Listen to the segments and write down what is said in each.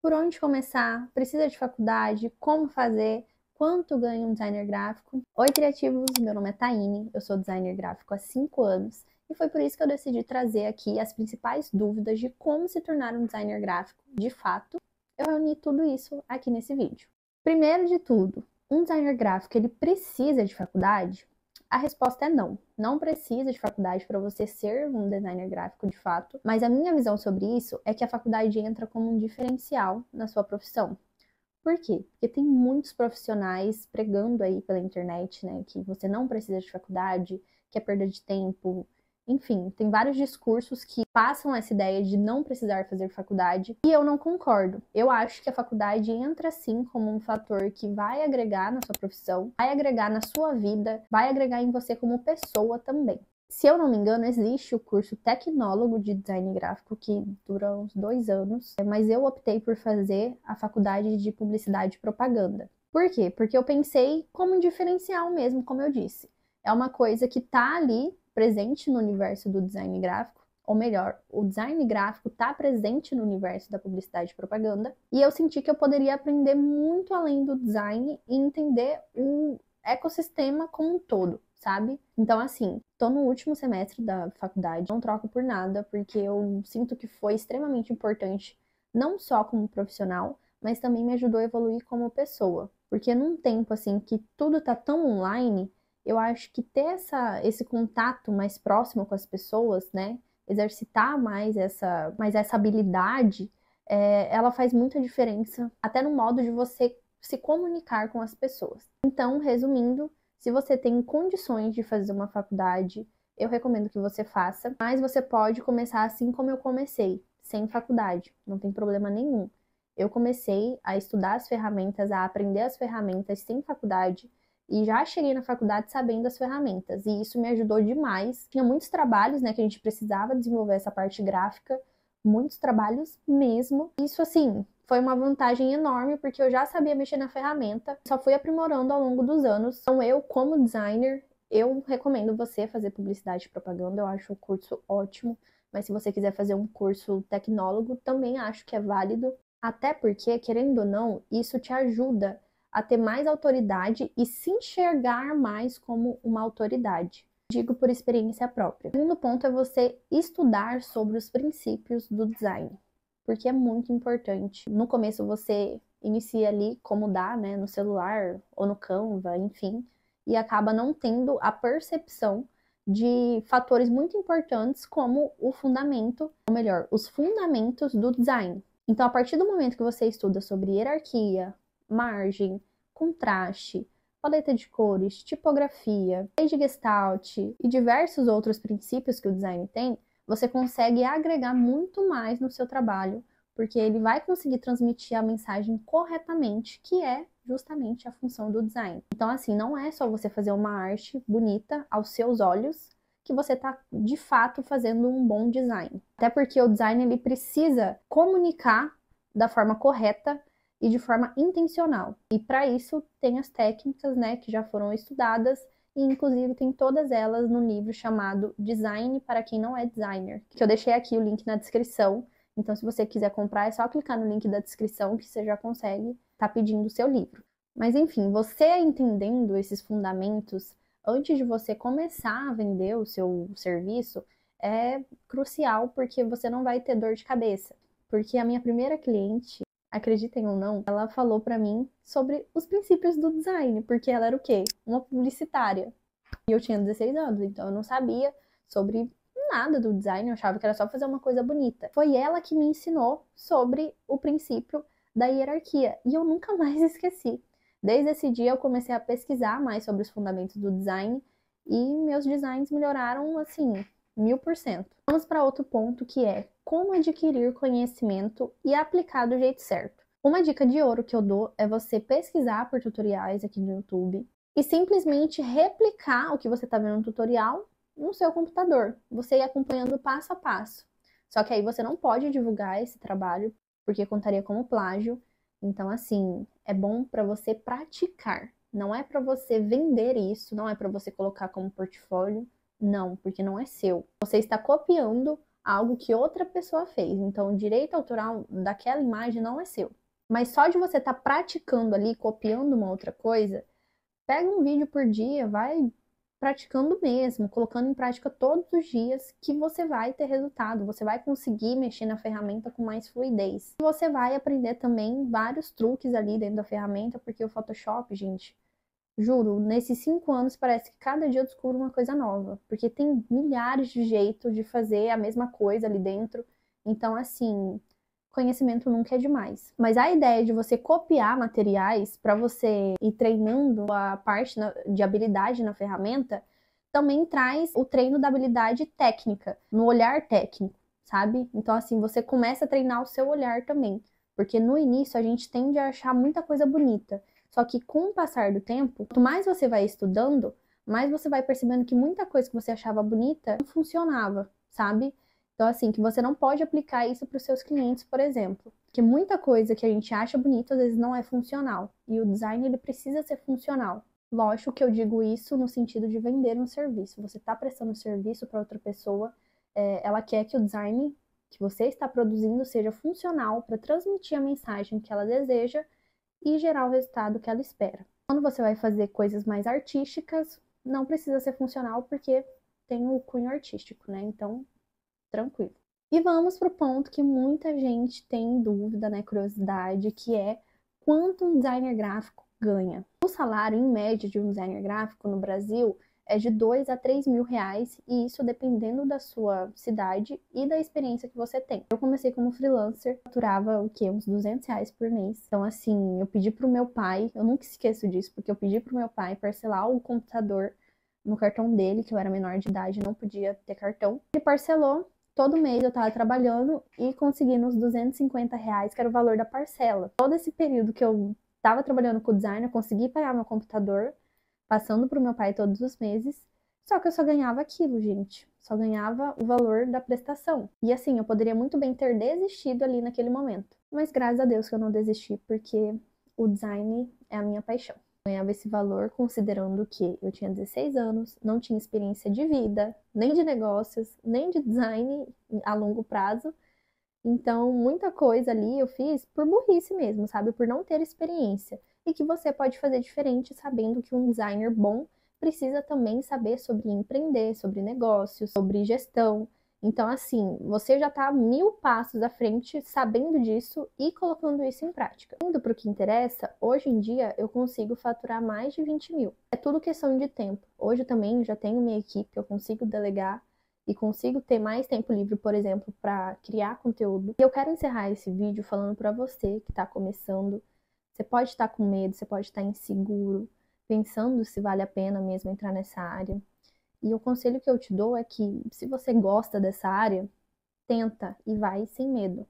Por onde começar? Precisa de faculdade? Como fazer? Quanto ganha um designer gráfico? Oi, criativos! Meu nome é Taine, eu sou designer gráfico há 5 anos e foi por isso que eu decidi trazer aqui as principais dúvidas de como se tornar um designer gráfico de fato. Eu reuni tudo isso aqui nesse vídeo. Primeiro de tudo, um designer gráfico ele precisa de faculdade? A resposta é não. Não precisa de faculdade para você ser um designer gráfico de fato, mas a minha visão sobre isso é que a faculdade entra como um diferencial na sua profissão. Por quê? Porque tem muitos profissionais pregando aí pela internet, né, que você não precisa de faculdade, que é perda de tempo. Enfim, tem vários discursos que passam essa ideia de não precisar fazer faculdade e eu não concordo. Eu acho que a faculdade entra sim como um fator que vai agregar na sua profissão, vai agregar na sua vida, vai agregar em você como pessoa também. Se eu não me engano, existe o curso tecnólogo de design gráfico que dura uns 2 anos, mas eu optei por fazer a faculdade de publicidade e propaganda. Por quê? Porque eu pensei como um diferencial mesmo, como eu disse. É uma coisa que tá ali presente no universo do design gráfico, ou melhor, o design gráfico tá presente no universo da publicidade e propaganda, e eu senti que eu poderia aprender muito além do design e entender o ecossistema como um todo, sabe? Então, assim, tô no último semestre da faculdade, não troco por nada, porque eu sinto que foi extremamente importante, não só como profissional, mas também me ajudou a evoluir como pessoa. Porque num tempo, assim, que tudo tá tão online, eu acho que ter esse contato mais próximo com as pessoas, né? Exercitar mais essa habilidade, ela faz muita diferença, até no modo de você se comunicar com as pessoas. Então, resumindo, se você tem condições de fazer uma faculdade, eu recomendo que você faça, mas você pode começar assim como eu comecei, sem faculdade, não tem problema nenhum. Eu comecei a estudar as ferramentas, a aprender as ferramentas sem faculdade e já cheguei na faculdade sabendo as ferramentas e isso me ajudou demais. Tinha muitos trabalhos, né, que a gente precisava desenvolver essa parte gráfica, muitos trabalhos mesmo. Isso, assim, foi uma vantagem enorme, porque eu já sabia mexer na ferramenta, só fui aprimorando ao longo dos anos. Então, eu, como designer, eu recomendo você fazer publicidade e propaganda, eu acho o curso ótimo, mas se você quiser fazer um curso tecnólogo, também acho que é válido, até porque, querendo ou não, isso te ajuda a ter mais autoridade e se enxergar mais como uma autoridade. Digo por experiência própria. O segundo ponto é você estudar sobre os princípios do design, porque é muito importante. No começo você inicia ali como dá, né, no celular ou no Canva, enfim, e acaba não tendo a percepção de fatores muito importantes como o fundamento, ou melhor, os fundamentos do design. Então, a partir do momento que você estuda sobre hierarquia, margem, contraste, paleta de cores, tipografia, lei de Gestalt e diversos outros princípios que o design tem, você consegue agregar muito mais no seu trabalho, porque ele vai conseguir transmitir a mensagem corretamente, que é justamente a função do design. Então, assim, não é só você fazer uma arte bonita aos seus olhos que você está de fato fazendo um bom design. Até porque o design ele precisa comunicar da forma correta e de forma intencional. E para isso tem as técnicas, né, que já foram estudadas e inclusive tem todas elas no livro chamado Design para quem não é designer, que eu deixei aqui o link na descrição. Então, se você quiser comprar, é só clicar no link da descrição que você já consegue estar pedindo o seu livro. Mas enfim, você entendendo esses fundamentos antes de você começar a vender o seu serviço é crucial, porque você não vai ter dor de cabeça. Porque a minha primeira cliente, acreditem ou não, ela falou pra mim sobre os princípios do design, porque ela era o quê? Uma publicitária. E eu tinha 16 anos, então eu não sabia sobre nada do design, eu achava que era só fazer uma coisa bonita. Foi ela que me ensinou sobre o princípio da hierarquia, e eu nunca mais esqueci. Desde esse dia eu comecei a pesquisar mais sobre os fundamentos do design, e meus designs melhoraram, assim, 1000%. Vamos para outro ponto, que é como adquirir conhecimento e aplicar do jeito certo. Uma dica de ouro que eu dou é você pesquisar por tutoriais aqui no YouTube e simplesmente replicar o que você está vendo no tutorial no seu computador. Você ir acompanhando passo a passo. Só que aí você não pode divulgar esse trabalho, porque contaria como plágio. Então, assim, é bom para você praticar. Não é para você vender isso, não é para você colocar como portfólio. Não, porque não é seu. Você está copiando algo que outra pessoa fez. Então, o direito autoral daquela imagem não é seu. Mas só de você estar praticando ali, copiando uma outra coisa, pega um vídeo por dia, vai praticando mesmo, colocando em prática todos os dias, que você vai ter resultado, você vai conseguir mexer na ferramenta com mais fluidez. Você vai aprender também vários truques ali dentro da ferramenta, porque o Photoshop, gente, juro, nesses 5 anos parece que cada dia eu descubro uma coisa nova, porque tem milhares de jeitos de fazer a mesma coisa ali dentro. Então, assim, conhecimento nunca é demais. Mas a ideia de você copiar materiais para você ir treinando a parte de habilidade na ferramenta também traz o treino da habilidade técnica, no olhar técnico, sabe? Então, assim, você começa a treinar o seu olhar também, porque no início a gente tende a achar muita coisa bonita. Só que com o passar do tempo, quanto mais você vai estudando, mais você vai percebendo que muita coisa que você achava bonita não funcionava, sabe? Então, assim, que você não pode aplicar isso para os seus clientes, por exemplo. Porque muita coisa que a gente acha bonita, às vezes não é funcional. E o design, ele precisa ser funcional. Lógico que eu digo isso no sentido de vender um serviço. Você está prestando serviço para outra pessoa, ela quer que o design que você está produzindo seja funcional para transmitir a mensagem que ela deseja e gerar o resultado que ela espera. Quando você vai fazer coisas mais artísticas, não precisa ser funcional porque tem o cunho artístico, né? Então, tranquilo. E vamos para o ponto que muita gente tem dúvida, né, curiosidade, que é quanto um designer gráfico ganha. O salário, em média, de um designer gráfico no Brasil é de 2 a 3 mil reais, e isso dependendo da sua cidade e da experiência que você tem. Eu comecei como freelancer, faturava o quê? Uns 200 reais por mês. Então, assim, eu pedi pro meu pai, eu nunca esqueço disso, porque eu pedi pro meu pai parcelar o computador no cartão dele, que eu era menor de idade, não podia ter cartão. Ele parcelou. Todo mês eu tava trabalhando e conseguindo os 250 reais, que era o valor da parcela. Todo esse período que eu tava trabalhando com o design, eu consegui pagar meu computador, passando pro meu pai todos os meses. Só que eu só ganhava aquilo, gente. Só ganhava o valor da prestação. E assim, eu poderia muito bem ter desistido ali naquele momento. Mas graças a Deus que eu não desisti, porque o design é a minha paixão. Ganhava esse valor considerando que eu tinha 16 anos, não tinha experiência de vida, nem de negócios, nem de design a longo prazo. Então, muita coisa ali eu fiz por burrice mesmo, sabe? Por não ter experiência. E que você pode fazer diferente sabendo que um designer bom precisa também saber sobre empreender, sobre negócios, sobre gestão. Então, assim, você já está 1000 passos à frente sabendo disso e colocando isso em prática. Indo para o que interessa, hoje em dia eu consigo faturar mais de 20 mil. É tudo questão de tempo. Hoje também já tenho minha equipe, eu consigo delegar e consigo ter mais tempo livre, por exemplo, para criar conteúdo. E eu quero encerrar esse vídeo falando para você que está começando. Você pode estar com medo, você pode estar inseguro, pensando se vale a pena mesmo entrar nessa área. E o conselho que eu te dou é que, se você gosta dessa área, tenta e vai sem medo.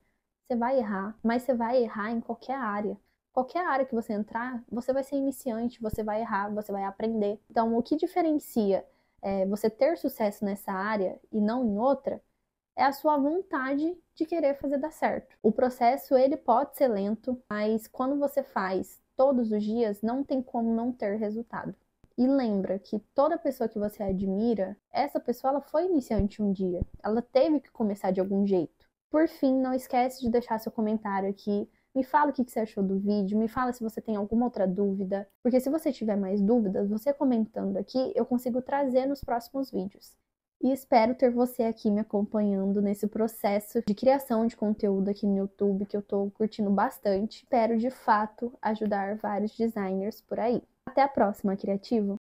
Você vai errar, mas você vai errar em qualquer área. Qualquer área que você entrar, você vai ser iniciante, você vai errar, você vai aprender. Então, o que diferencia você ter sucesso nessa área e não em outra é a sua vontade de querer fazer dar certo. O processo, ele pode ser lento, mas quando você faz todos os dias, não tem como não ter resultado. E lembra que toda pessoa que você admira, essa pessoa ela foi iniciante um dia. Ela teve que começar de algum jeito. Por fim, não esquece de deixar seu comentário aqui. Me fala o que você achou do vídeo, me fala se você tem alguma outra dúvida. Porque se você tiver mais dúvidas, você comentando aqui, eu consigo trazer nos próximos vídeos. E espero ter você aqui me acompanhando nesse processo de criação de conteúdo aqui no YouTube, que eu tô curtindo bastante. Espero, de fato, ajudar vários designers por aí. Até a próxima, criativo!